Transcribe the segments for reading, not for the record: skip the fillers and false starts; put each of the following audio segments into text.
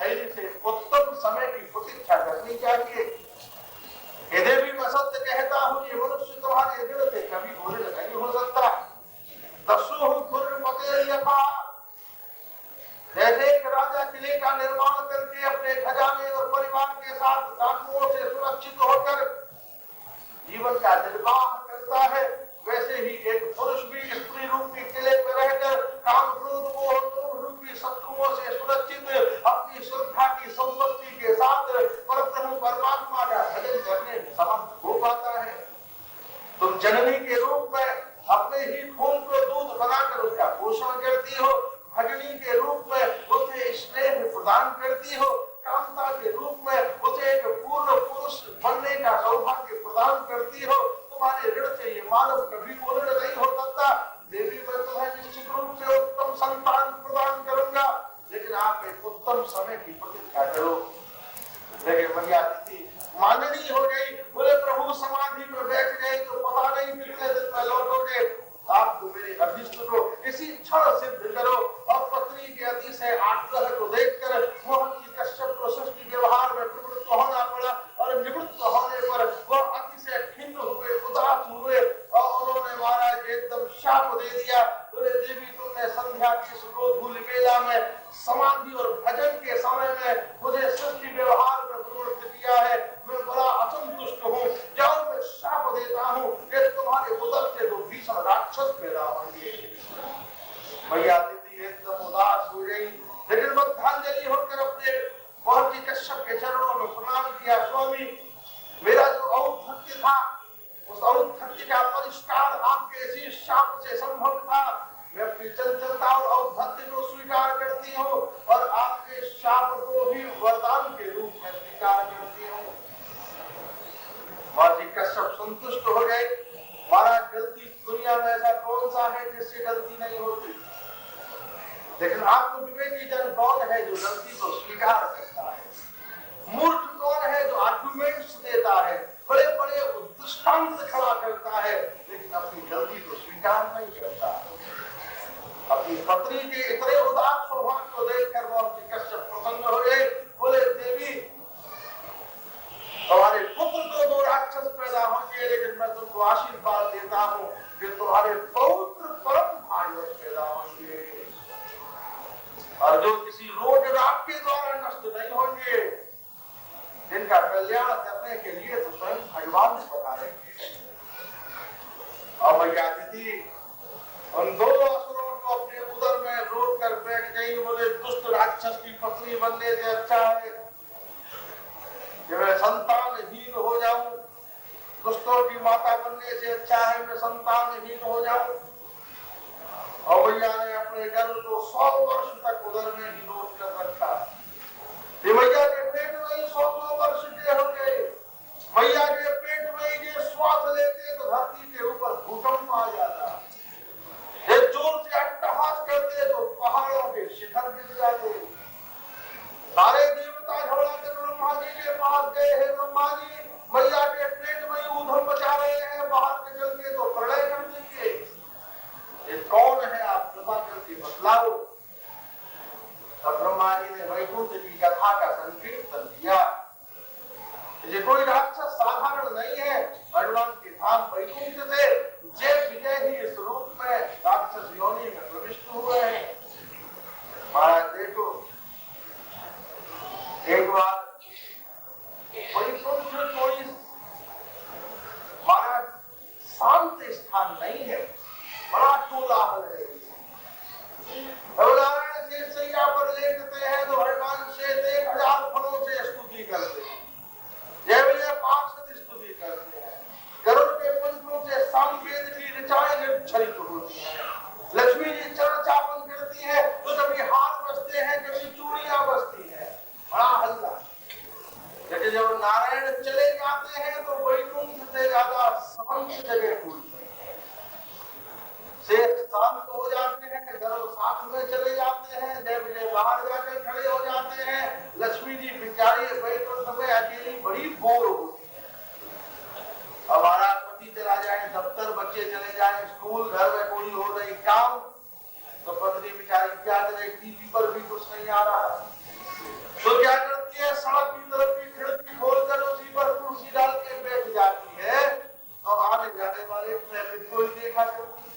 धैर्य से उत्तम समय की प्रतीक्षा करनी चाहिए। यदि भी मैं सत्य कहता हूँ ये मनुष्य तुम्हारे दिल से कभी भूल नहीं हो सकता। दस्यु दुर्पते यथा, जैसे एक राजा किले का निर्माण करके अपने खजाने और परिवार के साथ डाकुओं से सुरक्षित होकर जीवन का निर्वाह करता है, वैसे ही एक पुरुष भी स्त्री रूपी किले में रहकर काम क्रोध मोह लोभ रूपी शत्रुओं से सुरक्षित अपनी श्रद्धा की संपत्ति के साथ परब्रह्म परमात्मा का भजन करने में समर्थ हो पाता है। तुम जननी के रूप में अपने ही खून को दूध बनाकर उसका पोषण करती हो, भजनी के रूप में उसे स्नेह प्रदान करती हो, कामता के रूप में उसे एक पूर्ण पुरुष बनने का सौभाग्य प्रदान करती हो। तुम्हारे ऋण से ये मानव कभी ऋण नहीं हो सकता। देवी मैं तुम्हें निश्चित रूप से उत्तम संतान प्रदान करूंगा, लेकिन आप एक उत्तम समय की प्रतीक्षा करो। लेकिन मैया दीदी माननीय हो गई, बोले प्रभु समाधि में बैठ गए तो पता नहीं कितने दिन में लौटोगे। आप तो मेरे अभिष्ट को इसी क्षण सिद्ध करो। और पत्नी के अतिशय आग्रह को देखकर मोहन कश्यप को सृष्टि व्यवहार में प्रवृत्त होना पड़ा और निवृत्त होने पर वह अतिशय खिन्न हुए, उदास हुए और उन्होंने महाराज एकदम शाप दे दिया। बोले देवी तुमने संध्या की सुगोधूल वेला में समाधि और भजन के समय में मुझे सृष्टि व्यवहार में प्रवृत्त किया है, मैं बड़ा असंतुष्ट हूँ। जाओ मैं शाप देता हूँ कि तुम्हारे उदर से दो भीषण राक्षस पैदा होंगे। मैया दीदी एकदम उदास हो गई, लेकिन बद्धांजलि होकर अपने महर्षि कश्यप के चरणों में प्रणाम किया। स्वामी मेरा जो औद्धत्य था उस औद्धत्य का परिष्कार आपके इसी शाप से संभव था। मैं अपनी चंचलता और औद्धत्य को स्वीकार करती हूँ और आपके शाप को भी वरदान के रूप में स्वीकार करती हूँ। महर्षि कश्यप संतुष्ट हो गए। महाराज गलती दुनिया में ऐसा कौन सा है जिससे गलती नहीं होती, लेकिन आपको विवेकी जन कौन है जो गलती को स्वीकार करता है। मूर्ख कौन है जो आर्गुमेंट्स देता है, बड़े बड़े दृष्टांत खड़ा करता है, लेकिन अपनी गलती को स्वीकार नहीं करता। अपनी पत्नी के इतने उदास स्वभाव को देखकर महर्षि कश्यप प्रसन्न हो गए। बोले देवी तुम्हारे पुत्र को दो राक्षस पैदा होंगे, लेकिन मैं तुमको आशीर्वाद देता हूँ कि तुम्हारे पौत्र परम भागवत पैदा होंगे और जो किसी रोग राग के द्वारा नष्ट नहीं होंगे, जिनका कल्याण करने के लिए तो स्वयं भगवान पधारेंगे। और मैया दीदी उन दो असुरों को अपने उदर में रोक कर बैठ गई। बोले दुष्ट राक्षस की पत्नी बनने से अच्छा है कि मैं संतानहीन हो जाऊं, दुष्टों की माता बनने से अच्छा है मैं संतानहीन हो जाऊं। और मैया ने अपने गर्भ को 100 वर्ष तक उदर में ही रोक कर रखा। मैया के पेट में ही 100 वर्ष के हो गए। मैया के पेट में ही श्वास लेते तो धरती के ऊपर भूकंप आ जाता, जोर से अट्टहास करते तो पहाड़ों के शिखर गिर जाते। सारे देवता झगड़ा कर ब्रह्मा जी के पास गए हैं। ब्रह्मा जी मैया के पेट में ही ऊधम मचा रहे हैं, बाहर निकल के तो प्रलय कर देंगे। ये कौन है आप कृपा करके बतलाओ। तब ब्रह्मा जी ने वैकुंठ की कथा का संकीर्तन किया। ये कोई राक्षस साधारण नहीं है, भगवान के धाम वैकुंठ से जय विजय ही इस रूप में राक्षस योनि में प्रविष्ट हुए हैं। महाराज देखो एक बार वैकुंठ कोई महाराज शांत स्थान नहीं है, बड़ा कोलाहल है। नारायण शेष सैया पर लेटते हैं तो भगवान शेष 1000 फलों से स्तुति करते हैं, जय विजय पार्षद स्तुति करते हैं, गरुड़ के पंखों से सामवेद की ऋचाएं निर्झरित होती हैं, लक्ष्मी जी चरण चापन करती है तो कभी हार बजते हैं कभी चूड़ियां बजती हैं, बड़ा हल्ला। लेकिन जब नारायण चले जाते हैं तो वैकुंठ से ज्यादा शांत जगह खुलती है, शेष शांत हो जाते हैं, गरुड़ साथ में चले जाते हैं, जय विजय बाहर जाकर खड़े हो जाते हैं, लक्ष्मी जी बेचारी वैकुंठ में अकेली बड़ी बोर होती है। हमारा पति चला जाए दफ्तर, बच्चे चले जाए स्कूल, घर में कोई हो रही काम, तो पत्नी बेचारी क्या करे, टीवी पर भी कुछ नहीं आ रहा तो क्या सड़क की तरफ की खिड़की खोलकर उसी पर कुर्सी डाल के बैठ जाती है और आने जाने वाले ट्रैफिक को ही देखा करती है।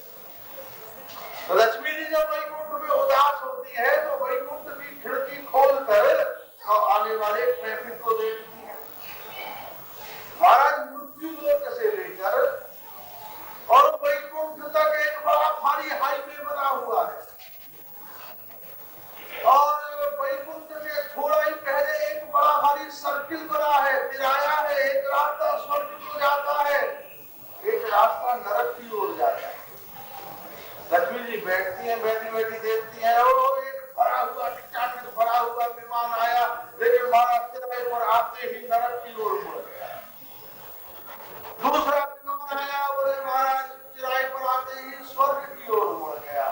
तो लक्ष्मी जी जब वैकुंठ में उदास होती है तो वैकुंठ की खिड़की खोलकर और आने वाले ट्रैफिक को देखती है। महाराज मृत्यु लोक से लेकर और वैकुंठ तक एक बड़ा भारी हाईवे बना हुआ है और वैकुंठ से थोड़ा ही पहले एक बड़ा भारी सर्किल बना है, तिराया है। एक रास्ता स्वर्ग को जाता है, एक रास्ता नरक की ओर जाता है। लक्ष्मी जी बैठती हैं, बैठी बैठी देखती हैं और एक भरा हुआ टिकट भरा हुआ विमान आया, लेकिन महाराज तिराए पर आते ही नरक की ओर मुड़ गया। दूसरा विमान आया और महाराज तिराए पर आते ही स्वर्ग की ओर मुड़ गया।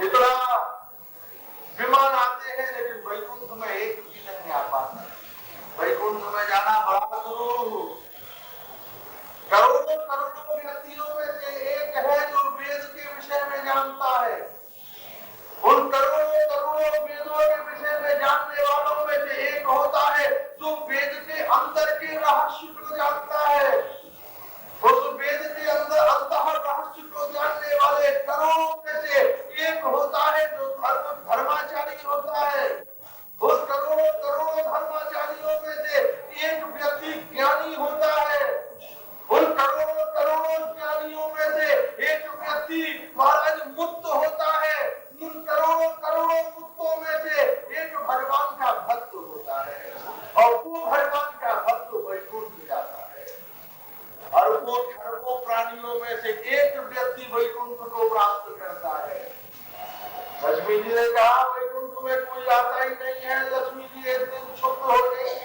इतना विमान आते हैं लेकिन वैकुंठ में एक भी नहीं आ पाता। वैकुंठ में जाना बड़ा सुरूर। करोड़ों करोड़ों व्यक्तियों में से एक है जो वेद के विषय में जानता है। उन करोड़ों करोड़ों वेदों के विषय में जानने वालों में से एक होता है जो वेद के अंदर के रहस्य को जानता है। उस वेद के अंदर अंतः रहस्य को जानने वाले करोड़ों में से एक होता है जो धर्माचारी होता है। उस करोड़ों करोड़ों धर्माचारियों में से एक व्यक्ति ज्ञानी होता है। उन करोड़ों करोड़ों ज्ञानियों में से एक व्यक्ति महाराज मुक्त होता है। उन करोड़ों करोड़ों मुक्तों में से एक भगवान का भक्त होता है और वो भगवान का भक्त वैकुंठ जाता है। और वो खरबों प्राणियों में से एक व्यक्ति वैकुंठ को प्राप्त करता है। लक्ष्मी जी ने कहा वैकुंठ में कोई आता ही नहीं है। लक्ष्मी जी एक दिन चुप हो गई,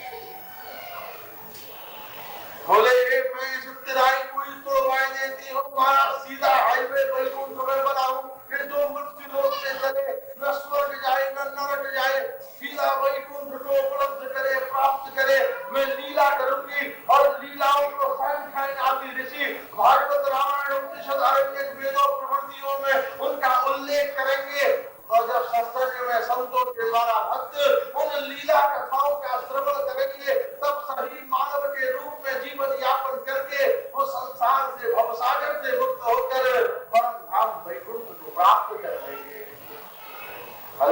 बोले मैं इस तिराई कोई तोड़वाए देती हूँ, वहां सीधा हाईवे वैकुंठ में बनाऊं कि जो मृत्यु लोक से चले, न स्वर्ग जाए न नरक जाए, सीधा वैकुंठ को उपलब्ध करे, प्राप्त करे। मैं लीला करूंगी और लीलाओं को स्वयं आदि ऋषि भागवत रामायण उपनिषद आरण्यक वेदों प्रवृत्तियों में उनका उल्लेख करेंगे। और जब सत्संग में संतों के द्वारा भक्त उन लीला कथाओं का श्रवण करेंगे तब सही मानव के रूप में जीवन यापन करके वो संसार से भवसागर से मुक्त होकर परम धाम वैकुंठ को प्राप्त कर लेंगे।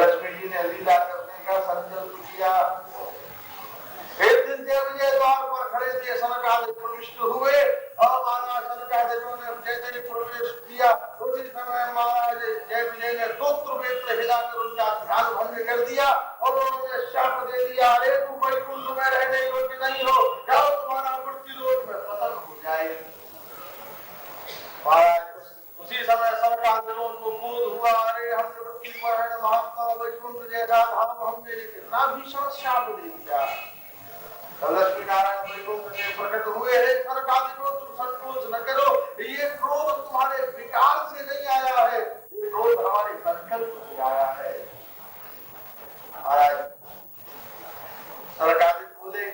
लक्ष्मी जी ने लीला करने का संकल्प किया। एक दिन जय विजय द्वार पर खड़े थे, सनकादिक प्रविष्ट हुए और महाराज सनकादिकों ने जैसे ही प्रवेश किया उसी समय महाराज जय विजय ने स्तोत्र वेत्र हिलाकर उनका ध्यान भंग कर दिया और उन्होंने शाप दे दिया, अरे तुम वैकुंठ में रहने योग्य नहीं हो, जाओ तुम्हारा मृत्यु लोक में पतन हो जाए। महाराज उसी समय सनकादिकों को बोध हुआ, अरे हम मृत्यु पर है महात्मा वैकुंठ जैसा धाम हमने कितना भीषण शाप दे दिया। लक्ष्मी नारायण वैकुंठ में प्रकट हुए हैं। सनकादिकों तुम संकोच न करो, ये क्रोध तुम्हारे विकार से नहीं आया है, ये क्रोध हमारे संकल्प से आया है। सनकादिक बोले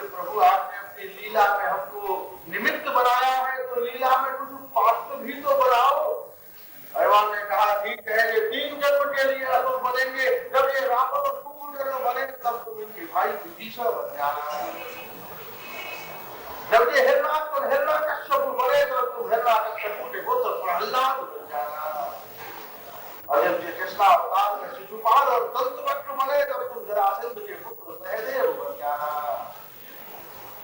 प्रभु आपने अपनी लीला में हमको निमित्त बनाया है तो लीला में कुछ पात्र भी तो बनाओ। भगवान ने कहा ठीक है, ये 3 जन्म के लिए असुर बनेंगे, जब ये रावण और कुंभकर्ण बने तब तुम इनके भाई विभीषण बन जाना। जब ये हिरण्याक्ष और हिरण्यकश्यप बने तब तुम हिरण्यकश्यप के पुत्र प्रहलाद बन जाना। और जब ये कृष्णा अवतार में शिशुपाल और दंतवक्र बने तब तुम जरासंध के पुत्र सहदेव बन जाना।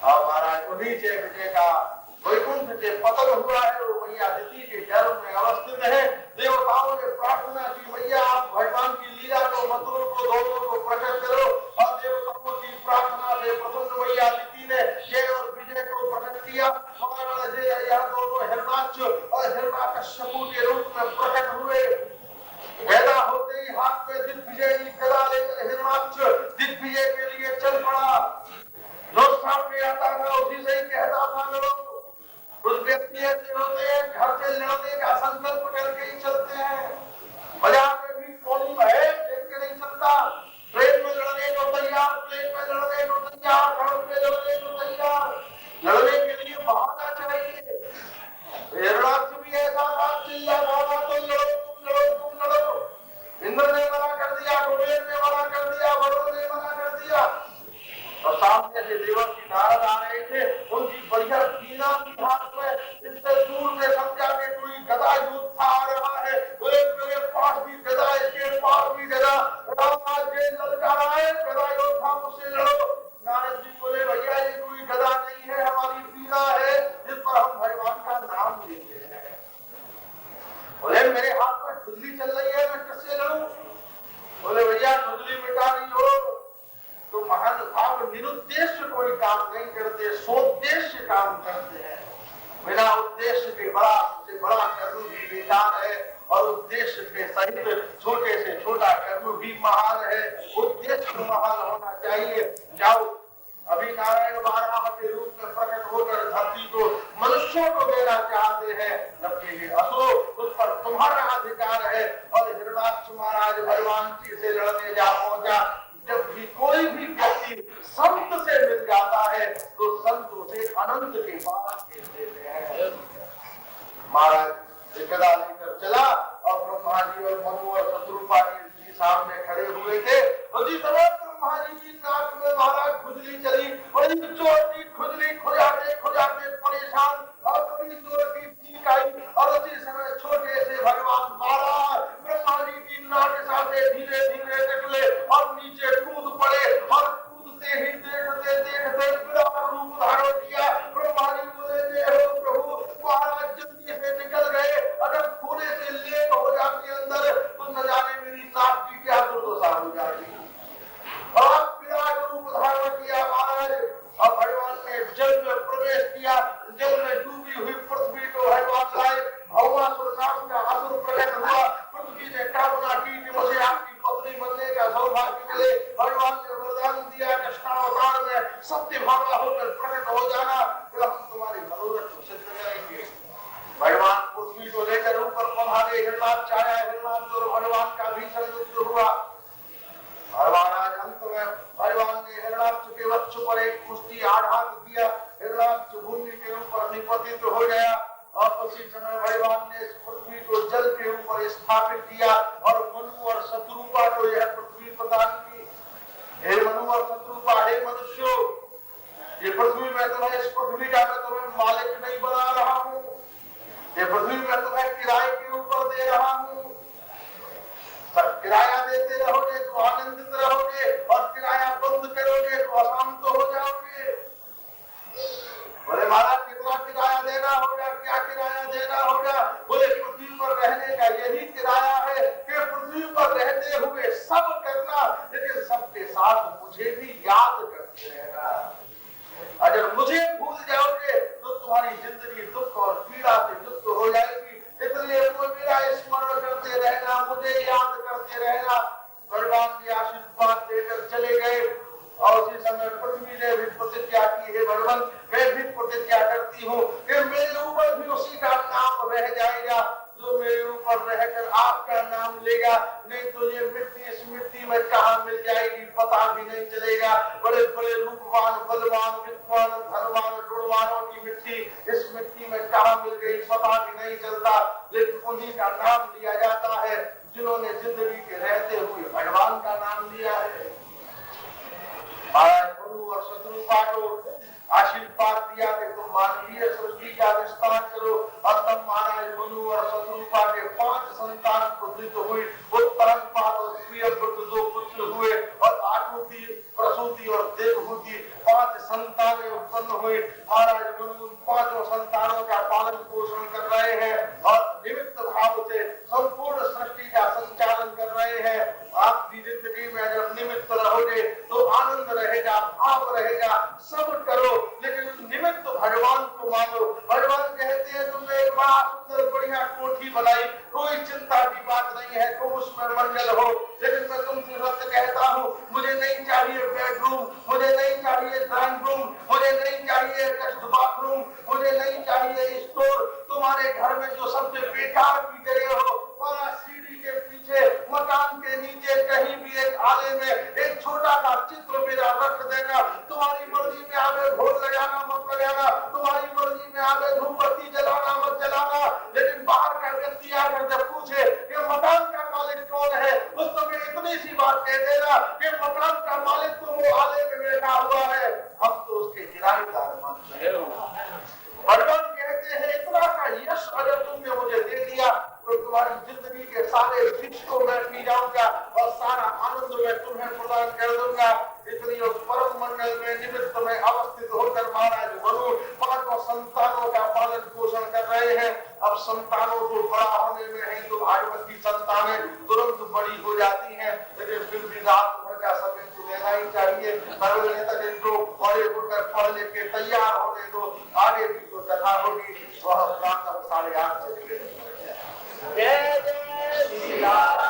और महाराज उन्हीं जय विजय का वैकुंठ से पतन हुआ है, वो मैया अदिति के गर्भ में अवस्थित है। देवताओं ने प्रार्थना की मैया आप भगवान की लीला को मंत्रों को दोनों को प्रकट करो और देवताओं की प्रार्थना से प्रसन्न मैया अदिति ने जय और विजय को प्रकट किया। यह दोनों हिरण्याक्ष और हिरण्यकश्यप के रूप में प्रकट हुए। पैदा होते ही हाथ में दिग्विजय की गदा लेकर हिरण्याक्ष दिग्विजय के लिए चल पड़ा। जो सामने आता था उसी से ही कहता था लड़ो। उस व्यक्ति ऐसे होते हैं घर से लड़ने का संकल्प करके ही चलते हैं। बाजार में भी पोलिंग है देख के नहीं चलता। ट्रेन में लड़ने को तैयार, प्लेन में लड़ने को तैयार, सड़क में लड़ने को तैयार। लड़ने के लिए बहाना चाहिए। हिरण्याक्ष भी ऐसा था, चिल्ला रहा तो लड़ो तुम लड़ो तुम लड़ो। इंद्र ने मना कर दिया, कुबेर से देवर्षि नारद आ रहे थे, उनकी बढ़िया वीणा की हाथ में, इससे दूर से समझा के कोई गदा योद्धा आ रहा है, बोले मेरे पास भी गदा, इसके पास भी गदा, राम जी ललकार आए, गदा योद्धा मुझसे लड़ो। नारद जी बोले भैया ये कोई गदा नहीं है, हमारी वीणा है, जिस पर हम भगवान का नाम लेते हैं। बोले मेरे हाथ में खुजली चल रही है, मैं किससे लड़ूं? बोले भैया खुजली मिटानी हो तो महान भाव निरुद्देश्य कोई काम नहीं करते, सोद्देश्य काम करते हैं। बिना उद्देश्य के बड़ा से बड़ा कर्म भी बेकार है, और उद्देश्य के सहित छोटे से छोटा कर्म भी महान है। उद्देश्य महान होना चाहिए। जाओ अभी नारायण बारह के रूप में प्रकट होकर धरती को मनुष्यों को देना चाहते हैं, जबकि ये असुरो उस पर तुम्हारा अधिकार है। और हिरणाक्ष महाराज भगवान जी से लड़ने जा पहुंचा। जब भी कोई भी व्यक्ति संत से मिल जाता है तो संत उसे अनंत के बाद भेज देते हैं। महाराज गदा लेकर चला और ब्रह्मा जी और मनु और शत्रुपा जी सामने खड़े हुए थे। उसी समय ब्रह्मा जी की नाक में महाराज खुजली चली, बड़ी जोर की खुजली, खुजाते खुजाते परेशान, और बड़ी जोर की चीख आई। और उसी समय छोटे से भगवान महाराज ब्रह्मा जी की नाक से धीरे धीरे निकले और नीचे कूद पड़े। और कूदते ही देखते देखते विराट रूप धारण किया। ब्रह्मा जी बोले जय हो प्रभु। महाराज जल्दी से निकल गए। अगर थोड़े से लेट हो जाते अंदर तो न जाने मेरी नाक की क्या दुर्दशा हो जाती। और विराट रूप धारण किया महाराज, और भगवान ने जल में प्रवेश किया। जल में डूबी हुई पृथ्वी को भगवान लाए। भौमासुर नाम का असुर प्रकट हुआ। पृथ्वी ने कामना की कि मुझे आपकी पत्नी बनने का सौभाग्य मिले। भगवान ने वरदान दिया कृष्णावतार में सत्य भावना होकर प्रकट हो जाना, फिर हम तुम्हारी मनोरथ को सिद्ध करेंगे। भगवान पृथ्वी को लेकर ऊपर पधारे। हिरणाक्ष आया। हिरणाक्ष और भगवान का भीषण युद्ध हुआ। और महाराज अंत में भगवान ने हिरणाक्ष के वक्ष पर एक मुष्टि आघात दिया। हिरणाक्ष भूमि के ऊपर निपतित हो गया। और उसी समय भगवान ने इस पृथ्वी को जल के ऊपर स्थापित किया और मनु और शत्रुपा को यह पृथ्वी प्रदान की। हे मनु और शत्रुपा, हे मनुष्यों, ये पृथ्वी में तुम्हें, इस पृथ्वी का मैं तुम्हें मालिक नहीं बना रहा हूँ। ये पृथ्वी में तुम्हें किराए के ऊपर दे रहा हूँ। किराया देते रहोगे तो आनंदित रहोगे, और किराया बंद करोगे तो अशांत हो जाओगे। बोले महाराज कितना किराया देना होगा, क्या किराया देना होगा? बोले पृथ्वी पर रहने का यही किराया है कि पृथ्वी पर रहते हुए सब करना, लेकिन सबके साथ मुझे भी याद करते रहना। अगर मुझे भूल जाओगे तो तुम्हारी जिंदगी दुख और पीड़ा से युक्त हो जाएगी। इसलिए मेरा स्मरण करते रहना, मुझे याद करते रहना। भगवान की आशीर्वाद देकर चले गए। और उसी समय पृथ्वी ने भी प्रतिज्ञा की, हे भगवान मैं भी प्रतिज्ञा करती हूँ कि मेरे ऊपर भी उसी का नाम रह जाएगा जो मेरे ऊपर रहकर आपका नाम लेगा। नहीं तो ये मिट्टी इस मिट्टी में कहाँ मिल जाएगी, पता भी नहीं चलेगा। बड़े बड़े रूपवान, बलवान, विद्वान, धनवान, गुणवानों की मिट्टी इस मिट्टी में कहाँ मिल गई, पता भी नहीं चलता। लेकिन उन्हीं का नाम लिया जाता है जिन्होंने जिंदगी के रहते हुए भगवान का नाम लिया है। महाराज मनु और शत्रुपा को आशीर्वाद दिया कि तुम मानवीय सृष्टि का विस्तार करो। और तब महाराज मनु और शत्रुपा के 5 संतान प्रसूत हुई। उत्तरंपाद और प्रियव्रत 2 पुत्र हुए, और आकृति, प्रसूति और देवहूति 5 संतानें उत्पन्न हुई। महाराज मनु 5 संतानों का पालन पोषण कर रहे हैं और निमित्त भाव से संपूर्ण सृष्टि का संचालन कर रहे हैं। आपकी जिंदगी में अगर निमित्त रहोगे तो आनंद रहेगा, भाव रहेगा, सब करो, लेकिन निमित्त भगवान को मानो। भगवान कहते हैं तुमने एक बड़ा सुंदर बढ़िया कोठी बनाई, कोई चिंता की बात नहीं है, तो उसमें मंगल हो। लेकिन मैं तुमसे सत्य कहता हूँ, मुझे नहीं चाहिए बेडरूम, मुझे नहीं चाहिए ड्राइंग रूम, मुझे नहीं चाहिए गेस्ट बाथरूम, मुझे नहीं चाहिए स्टोर। तुम्हारे घर में जो सबसे बेकार की जगह हो, वहाँ सीढ़ी के पीछे, मकान के नीचे कहीं भी एक आले में एक छोटा सा चित्र मेरा रख देना। तुम्हारी मर्जी में आगे भोग लगाना मत लगाना, तुम्हारी मर्जी में आगे धूपबत्ती जलाना मत जलाना। लेकिन बाहर का व्यक्ति आकर जब पूछे कि मकान का मालिक कौन है, उस समय इतनी सी बात कह देना कि मकान का मालिक तो वो आले में बैठा हुआ है। हम और सारा आनंद मैं तुम्हें प्रदान कर दूंगा। इसलिए उस परम मंडल में निमित्त में अवस्थित होकर महाराज वरुण 5 संतानों का पालन पोषण कर रहे हैं। अब संतानों को बड़ा होने में है तो भागवत की संतानें तुरंत बड़ी हो जाती हैं, लेकिन फिर भी रात भर का समय तो लेना ही चाहिए। मरने तक इनको बड़े होकर पढ़ लिख के तैयार होने दो, आगे भी तो कथा होगी। वह प्रातः 8:30 बजे जय जय श्री राम।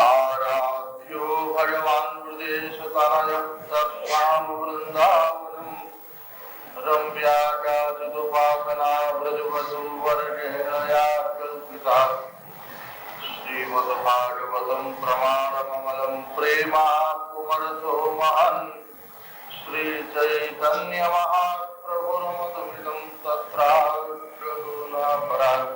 आराध्यो भगवान् हृदेशतनयं तत्त्वां वृन्दावनं रम्याकाचिदुपासना व्रजवधूवर्गेण या कल्पिता श्रीमद्भागवतं प्रमाणममलं प्रेमात्मरथो महान् श्रीचैतन्यमहाप्रभुर्मतमिदं तत्राग्रगुणापरात्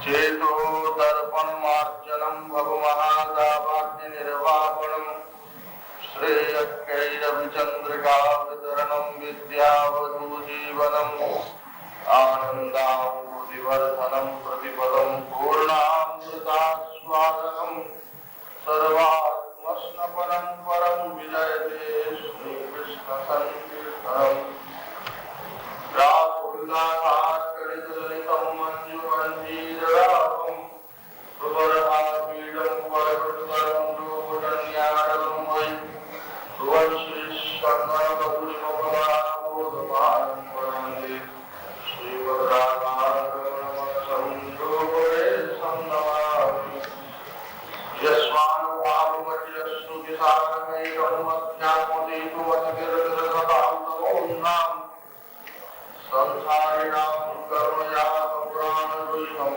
चेतो दर्पणमार्जनं भवमहादावाद्यनिर्वापणं श्रेयस्कैरविचन्द्रिकावितरणं विद्यावधूजीवनम् आनन्दामृतिवर्धनं प्रतिपदं पूर्णामृतास्वादनं सर्वात्मस्नपनं परं विजयते श्रीकृष्णसङ्कीर्तनम् राहुलहाटलितं मञ्जुमञ्जीररामं सुवर्हापीडं वरकृतकरं लोककन्यारं वै सुवंशीशङ्करबहुरिमपराबोधमानं वन्दे श्रीमद्राधारमणमसंयोगे सन्नमामि यस्वानुभावमतिश्रुतिसारमेकं मध्यात्मदीपमतिगिरगिरसदां संसारिणां कर्मयापुराणद्वैतं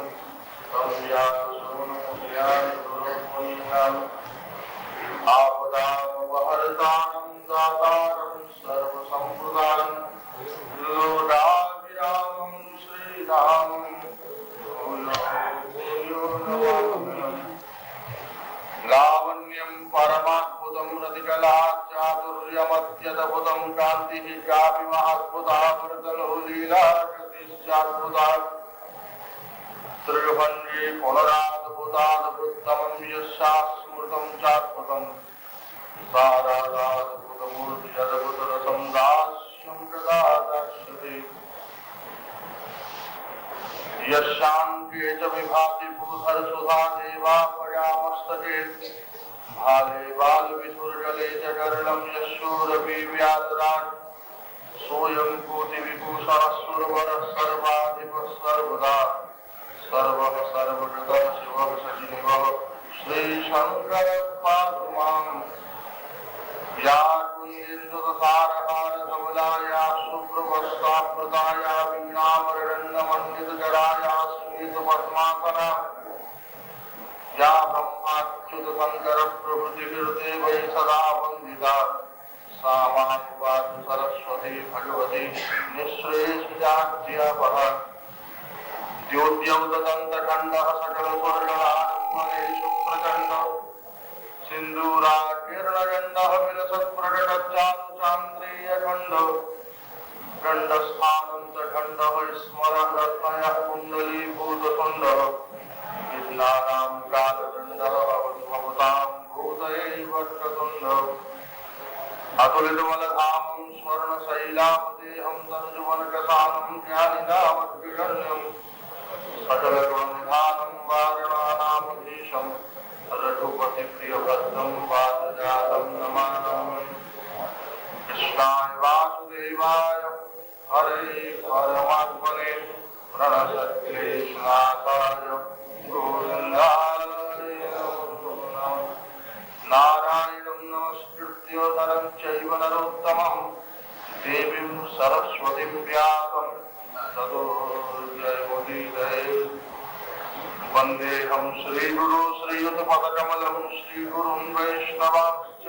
तं व्यासश्रवणमुद्यानि आपदामपहर्तारं दातारं सर्वसम्प्रदायं लोकाभिरामं श्रीरामं भूयो नमाम्यहम् लावण्यं परमाद्भुतं रतिकलाचातुर्यमत्यद्भुतं कान्तिः कापि महाद्भुता वृतलो लीलाकृतिश्चाद्भुता त्रिभङ्गे पुनराद्भुताद्भुतमं यस्यास्मृतं चाद्भुतं सारादाद्भुतमूर्तिरद्भुतरसं दास्यं कदा दास्यते यशांके च विभाति भूधरसुधा देवा पयामस्तके भाले बालविसुर्जले च कर्णं यशोरपि व्यातराट् सोऽयं कोटिविभूषणस्सुरवरः सर्वाधिपः सर्वदा सर्वः सर्वगतः शिवः सचिवः श्रीशङ्करः पातु माम् या कुन्देन्दुतसारहारधवलाया शुभ्रवस्त्रावृताया वीणामृदङ्गमण्डितकराया स्मितपद्मासना या ब्रह्माच्युतशङ्करप्रभृतिभिर्देवैः सदा वन्दिता सा मां पातु सरस्वती भगवती निःश्रेषिजाड्यपः द्योत्यौदन्तखण्डः सकलस्वर्गलाडम्बरेषु प्रचण्डः सिन्दूराकिरणगण्डः विलसत्प्रकटच्चान्द्रेयखण्डः खण्डस्थानन्तखण्डः स्मरः रत्नयः कुण्डलीभूतखण्डः विद्यानां कालदण्डः भवतां भूतये वक्रतुण्डः अतुलितमलधामं स्वर्णशैलापदेहं तनुजुवनकसानं ज्ञानिनामग्रगण्यं सकलगुणनिधानं वारणानामधीशम् रघुपति प्रियभद्रं पादजातं नमामि कृष्णाय वासुदेवाय हरे परमात्मने प्रणतक्लेशनाथाय गोविन्दाय नमो नमः नारायणं नमस्कृत्य नरं चैव नरोत्तमं देवीं सरस्वतीं व्यासं ततो जयमुदीरये वन्देऽहं श्रीगुरु श्रीयुतपदकमलं श्रीगुरुं वैष्णवांश्च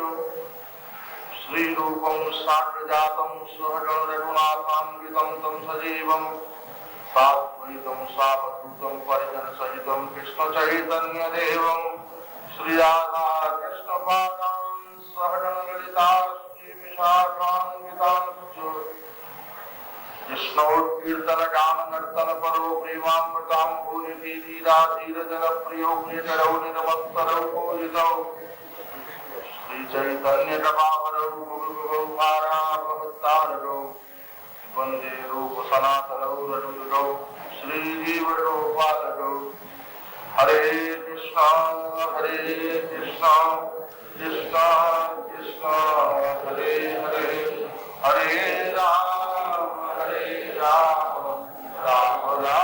श्रीरूपं साग्रजातं सहगं रघुनाथान्वितं तं सजीवं साद्वैतं सावधूतं परिजनसहितं कृष्णचैतन्यदेवं श्रीराधाकृष्णपादान् सहगं ललिता श्रीविशाखान्वितांश्च कृष्णोत्कीर्तन गान नर्तन परो प्रेमामृतां भूरि धीराधीरजन प्रियो प्रियकरौ निरवत्तरौ पूजितौ श्री चैतन्य प्रभावरौ गुरुगुरौ भारावहत्तारौ वन्दे रूप सनातनौ रघुगौ श्रीजीवगोपालकौ हरे कृष्णा कृष्णा कृष्णा हरे हरे हरे राम राम राम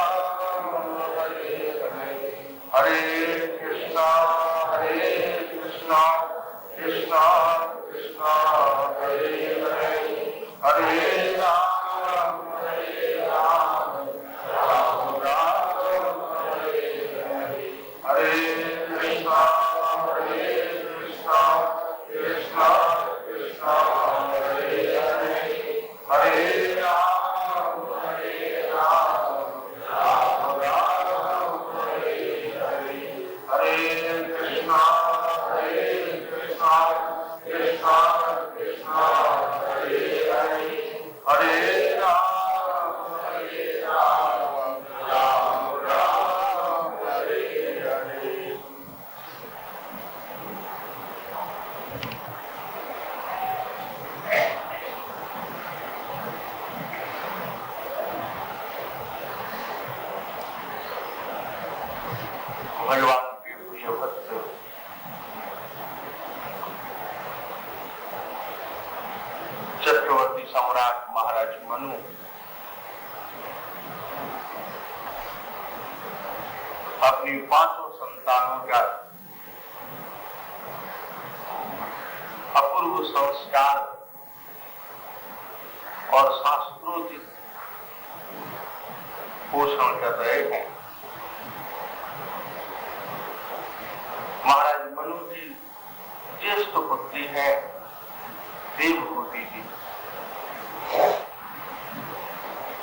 राम राम राम हरे कृष्णा कृष्णा कृष्णा कृष्णा हरे हरे हरे राम राम राम हरे हरे हरे कृष्णा कृष्णा कृष्णा कृष्णा हरे हरे हरे राम राम राम हरे हरे। भगवान के प्रिय भक्त चक्रवर्ती सम्राट महाराज मनु अपनी 5 संतानों का अपूर्व संस्कार और शास्त्रोचित पोषण कर रहे हैं। महाराज मनु की ज्येष्ठ पुत्री है देवहूति जी।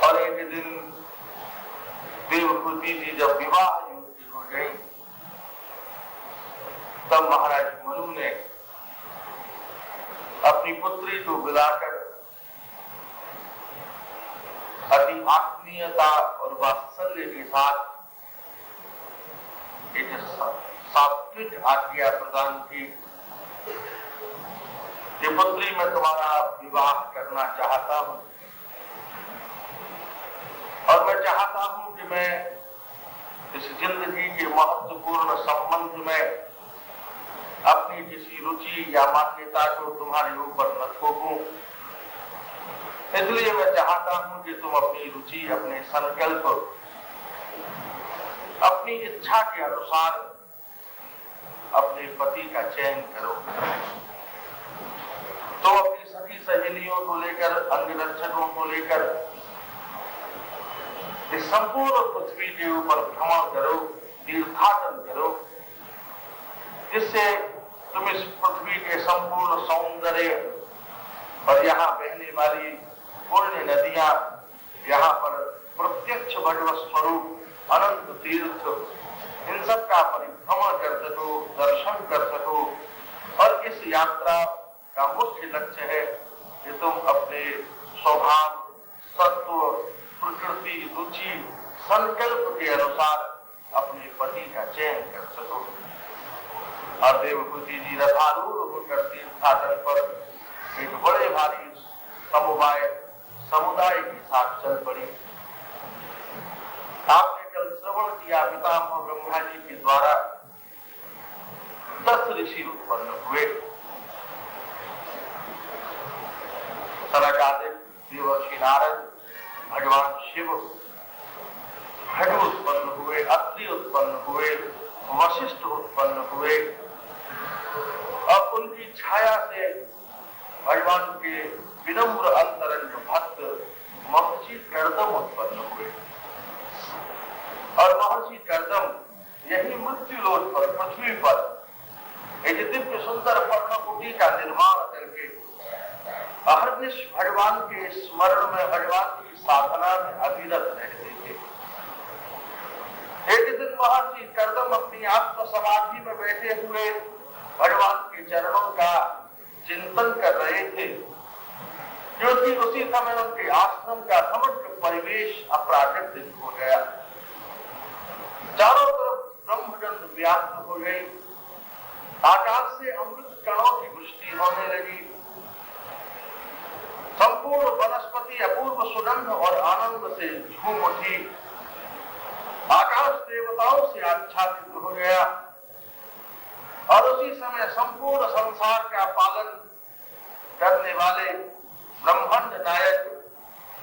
और एक दिन देवहूति जी जब विवाह योग्य हो गई तब महाराज मनु ने अपनी पुत्री को बुलाकर अति आत्मीयता और वात्सल्य के साथ एक सात्विक आज्ञा प्रदान की कि पुत्री मैं तुम्हारा विवाह करना चाहता हूं और मैं चाहता हूं कि मैं इस जिंदगी के महत्वपूर्ण संबंध में अपनी किसी रुचि या मान्यता को तुम्हारे ऊपर न थोपूं। इसलिए मैं चाहता हूं कि तुम अपनी रुचि, अपने संकल्प, अपनी इच्छा के अनुसार अपने पति का चयन करो। तो अपनी सभी सहेलियों को लेकर, अंगरक्षकों को लेकर इस संपूर्ण पृथ्वी के ऊपर भ्रमण करो, तीर्थाटन करो, जिससे तुम इस पृथ्वी के संपूर्ण सौंदर्य और यहाँ बहने वाली पुण्य नदियां, यहाँ पर प्रत्यक्ष भगवत स्वरूप अनंत तीर्थ, इन सब का परिभ्रमण कर सको, दर्शन कर सको। और इस यात्रा का मुख्य लक्ष्य है कि तुम अपने स्वभाव, सत्व, प्रकृति, रुचि, संकल्प के अनुसार अपने पति का चयन कर सको। और देवहूति जी रथारूढ़ होकर तीर्थाटन पर एक बड़े भारी समुदाय के साथ चल पड़ी। आपने कल श्रवण किया, पितामह ब्रह्मा जी के द्वारा 10 ऋषि उत्पन्न हुए। सनकादिक, देवर्षि नारद, भगवान शिव, भृगु उत्पन्न हुए, अत्रि उत्पन्न हुए, वशिष्ठ उत्पन्न हुए। अब उनकी छाया से भगवान के विनम्र अंतरंग भक्त महर्षि कर्दम उत्पन्न हुए। और महर्षि कर्दम यही मृत्युलोक पर, पृथ्वी पर एक दिव्य सुंदर पर्णकुटी का निर्माण करके अहर्निश भगवान के स्मरण में, भगवान की साधना में अविरत रहते थे। एक दिन महर्षि कर्दम अपनी आत्म समाधि में बैठे हुए भगवान के चरणों का चिंतन कर रहे थे, क्योंकि उसी समय उनके आश्रम का समग्र परिवेश अप्राकृतिक हो गया। चारों तरफ ब्रह्मगंध व्याप्त हो गई, आकाश से अमृत कणों की वृष्टि होने लगी, संपूर्ण वनस्पति अपूर्व सुगंध और आनंद से झूम उठी, आकाश देवताओं से आच्छादित हो गया। और उसी समय संपूर्ण संसार का पालन करने वाले ब्रह्मांड नायक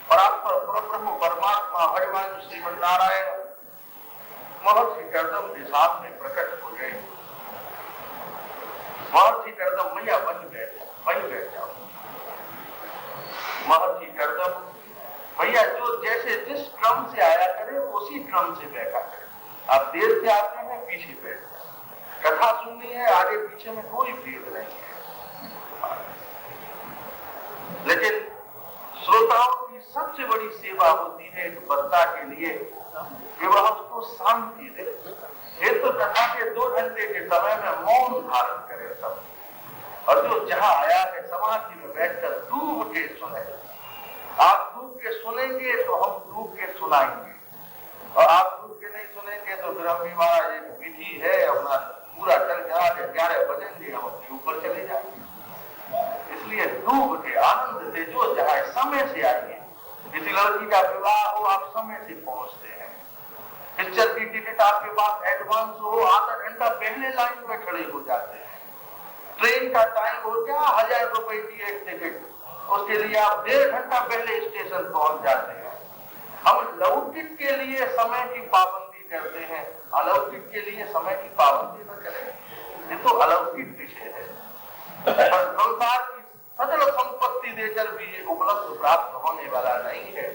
परात्पर परब्रह्म परमात्मा भगवान श्रीमन्नारायण महर्षि कर्दम के सामने प्रकट हो गए। महर्षि कर्दम मैया वहीं बैठ जाओ। महर्षि कर्दम उसी क्रम से बैठा करें। आप देर से आते हैं, पीछे बैठ जाए, कथा सुननी है, आगे पीछे में कोई भेद नहीं है। लेकिन श्रोताओं की सबसे बड़ी सेवा होती है एक वक्ता के लिए कि वह उसको शांति दे। एक तो कथा के 2 घंटे के समय में मौन धारण करे सब, और जो जहां आया है समाधि में बैठकर डूब के सुने। आप डूब के सुनेंगे तो हम डूब के सुनाएंगे, और आप डूब के नहीं सुनेंगे तो फिर हम भी हमारा एक विधि है अपना पूरा चल गया, 11 बजेंगे हम अपने ऊपर चले जाएंगे। इसलिए डूब के आनंद से जो चाहे समय से आइए। किसी लड़की का विवाह हो, आप समय से पहुंचते हैं। पिक्चर की टिकट आपके पास एडवांस हो, आधा घंटा पहले लाइन में खड़े हो जाते हैं। ट्रेन का टाइम हो क्या, 1000 रुपए की एक टिकट, उसके लिए आप 1.5 घंटा पहले स्टेशन पहुंच जाते हैं। हम लौकिक के लिए समय की पाबंदी करते हैं, अलौकिक के लिए समय की पाबंदी न करें। ये तो अलौकिक विषय है। संसार की सकल संपत्ति देकर भी ये उपलब्ध प्राप्त होने वाला नहीं है।